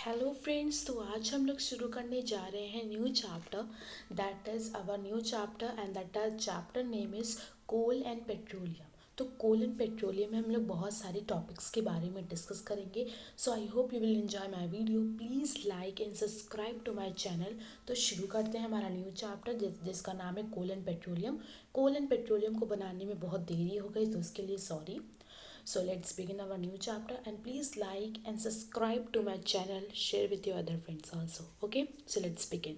Hello friends, तो आज हम लोग शुरू करने जा रहे हैं new chapter. That is our new chapter and that chapter name is coal and petroleum. तो कोल एंड पेट्रोलियम में हम लोग बहुत सारे टॉपिक्स के बारे में डिस्कस करेंगे। So I hope you will enjoy my video. Please like and subscribe to my channel. तो शुरू करते हैं हमारा न्यू चैप्टर जिसका नाम है coal and petroleum. Coal and petroleum को बनाने में बहुत देरी हो गई, तो उसके लिए sorry. So let's begin our new chapter and please like and subscribe to my channel, share with your other friends also. Okay, so let's begin.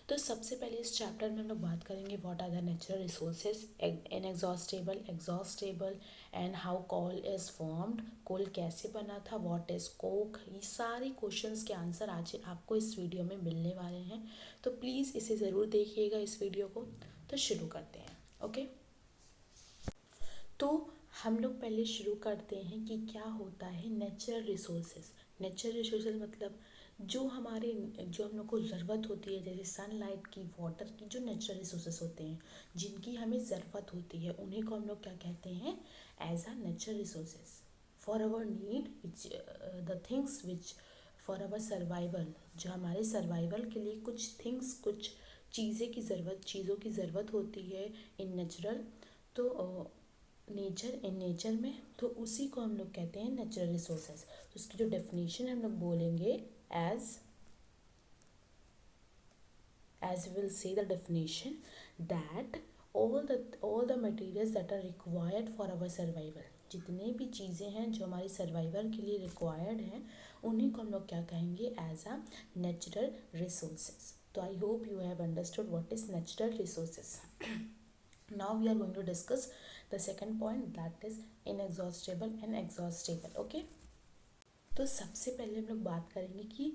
तो सबसे पहले इस चैप्टर में हम लोग बात करेंगे what are the natural resources, inexhaustible, exhaustible and how coal is formed, coal कैसे बना था, व्हाट इज़ कोक। ये सारे क्वेश्चंस के आंसर आज आपको इस वीडियो में मिलने वाले हैं, तो प्लीज़ इसे ज़रूर देखिएगा इस वीडियो को। तो शुरू करते हैं। ओके, तो हम लोग पहले शुरू करते हैं कि क्या होता है नेचुरल रिसोर्सेज। नेचुरल रिसोर्सेज मतलब जो हम लोग को ज़रूरत होती है, जैसे सनलाइट की, वाटर की, जो नेचुरल रिसोर्सेज होते हैं जिनकी हमें ज़रूरत होती है, उन्हीं को हम लोग क्या कहते हैं, as a natural resources for our need, which the things which for our survival, जो हमारे सर्वाइवल के लिए कुछ थिंग्स, कुछ चीज़ों की ज़रूरत होती है इन नेचुरल, तो नेचर में, तो उसी को हम लोग कहते हैं नेचुरल रिसोर्सेज। तो उसकी जो डेफिनेशन हम लोग बोलेंगे, as will say the definition that all the materials that are required for our survival, जितने भी चीज़ें हैं जो हमारी सर्वाइवल के लिए रिक्वायर्ड हैं, उन्हीं को हम लोग क्या कहेंगे, एज अ नेचुरल रिसोर्सेज। तो I hope you have understood what is natural resources. Now we are going to discuss the second point, that is inexhaustible and exhaustible. Okay, तो सबसे पहले हम लोग बात करेंगे कि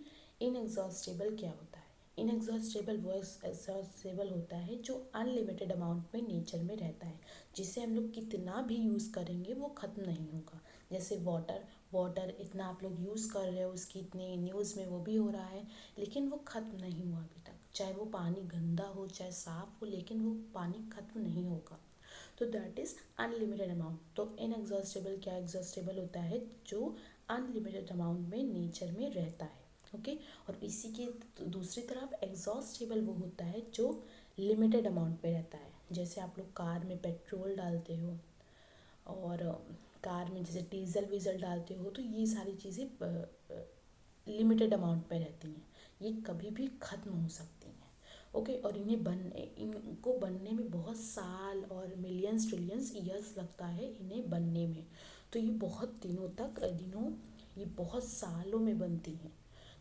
इनएग्जॉस्टेबल क्या होता है। इनएग्जॉस्टेबल वो एग्जॉस्टेबल होता है जो अनलिमिटेड अमाउंट में नेचर में रहता है, जिसे हम लोग कितना भी यूज़ करेंगे वो ख़त्म नहीं होगा। जैसे वाटर इतना आप लोग यूज़ कर रहे हो, उसकी इतनी न्यूज़ में वो भी हो रहा है, लेकिन वो ख़त्म नहीं हुआ अभी तक। चाहे वो पानी गंदा हो चाहे साफ़ हो, लेकिन वो पानी ख़त्म नहीं होगा। तो दैट इज़ अनलिमिटेड अमाउंट। तो इनएग्जॉस्टेबल क्या, एग्जॉस्टेबल होता है जो अनलिमिटेड अमाउंट में नेचर में रहता है। ओके, और इसी के दूसरी तरफ एग्जॉस्टेबल वो होता है जो लिमिटेड अमाउंट में रहता है। जैसे आप लोग कार में पेट्रोल डालते हो, और कार में जैसे डीजल वीजल डालते हो, तो ये सारी चीज़ें लिमिटेड अमाउंट में रहती हैं, ये कभी भी ख़त्म हो सकती हैं। ओके, और इनको बनने में बहुत साल और मिलियंस ट्रिलियंस ईयर्स लगता है इन्हें बनने में। तो ये बहुत ये बहुत सालों में बनती हैं।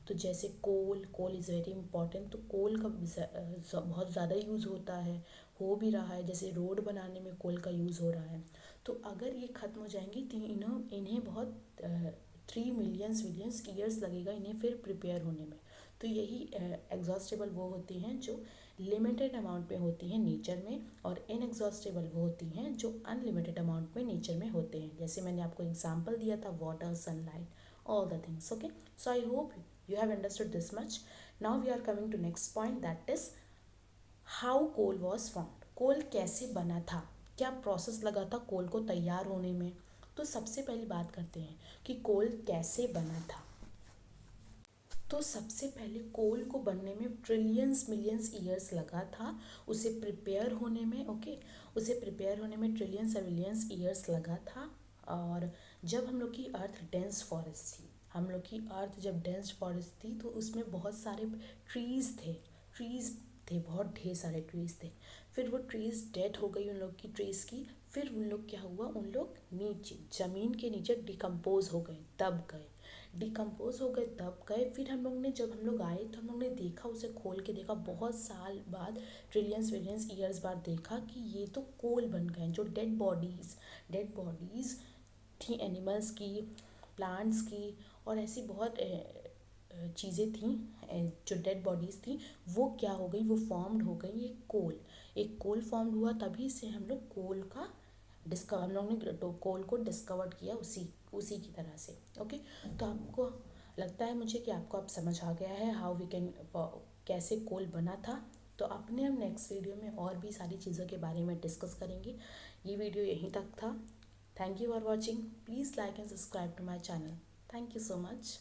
तो जैसे कोल इज़ वेरी इंपॉर्टेंट, तो कोल का बहुत ज़्यादा यूज़ होता है, हो भी रहा है। जैसे रोड बनाने में कोल का यूज़ हो रहा है। तो अगर ये ख़त्म हो जाएंगी तो इन्हें बहुत 3 मिलियंस ईयर्स लगेगा इन्हें फिर प्रिपेयर होने में। तो यही एग्जॉस्टेबल वो होती हैं जो लिमिटेड अमाउंट में होती हैं नेचर में, और इनएग्जॉस्टेबल वो होती हैं जो अनलिमिटेड अमाउंट में नेचर में होते हैं। जैसे मैंने आपको एग्जांपल दिया था, water, sunlight, all the things. Okay, so I hope you have understood this much. Now we are coming to next point, that is how coal was formed. कोल कैसे बना था, क्या प्रोसेस लगा था कोल को तैयार होने में। तो सबसे पहली बात करते हैं कि कोल कैसे बना था। तो सबसे पहले कोल को बनने में ट्रिलियंस मिलियंस ईयर्स लगा था, उसे प्रिपेयर होने में। ओके, उसे प्रिपेयर होने में ट्रिलियंस और मिलियंस ईयर्स लगा था। और जब हम लोग की अर्थ डेंस फॉरेस्ट थी, हम लोग की अर्थ जब डेंस फॉरेस्ट थी, तो उसमें बहुत सारे ट्रीज़ थे, बहुत ढेर सारे ट्रीज़ थे। फिर वो ट्रीज़ डेड हो गई उन लोग की ट्रीज़ की। फिर उन लोग क्या हुआ, उन लोग नीचे ज़मीन के नीचे डिकम्पोज हो गए, दब गए। फिर जब हम लोग आए तो हम लोग ने देखा, उसे खोल के देखा, बहुत साल बाद, ट्रिलियंस विलियंस ईयर्स बाद देखा कि ये तो कोल बन गए, जो डेड बॉडीज़ थी, एनिमल्स की, प्लांट्स की, और ऐसी बहुत चीज़ें थी जो डेड बॉडीज़ थी, वो क्या हो गई, वो फॉर्म्ड हो गई एक कोल फॉर्म्ड हुआ। तभी से हम लोग हम लोग ने कोल को डिस्कवर्ड किया उसी की तरह से। ओके, तो आपको लगता है मुझे कि आपको अब समझ आ गया है हाउ वी कैन, कैसे कोल बना था। तो अपने हम नेक्स्ट वीडियो में और भी सारी चीज़ों के बारे में डिस्कस करेंगे। ये वीडियो यहीं तक था। Thank you for watching. Please like and subscribe to my channel. Thank you so much.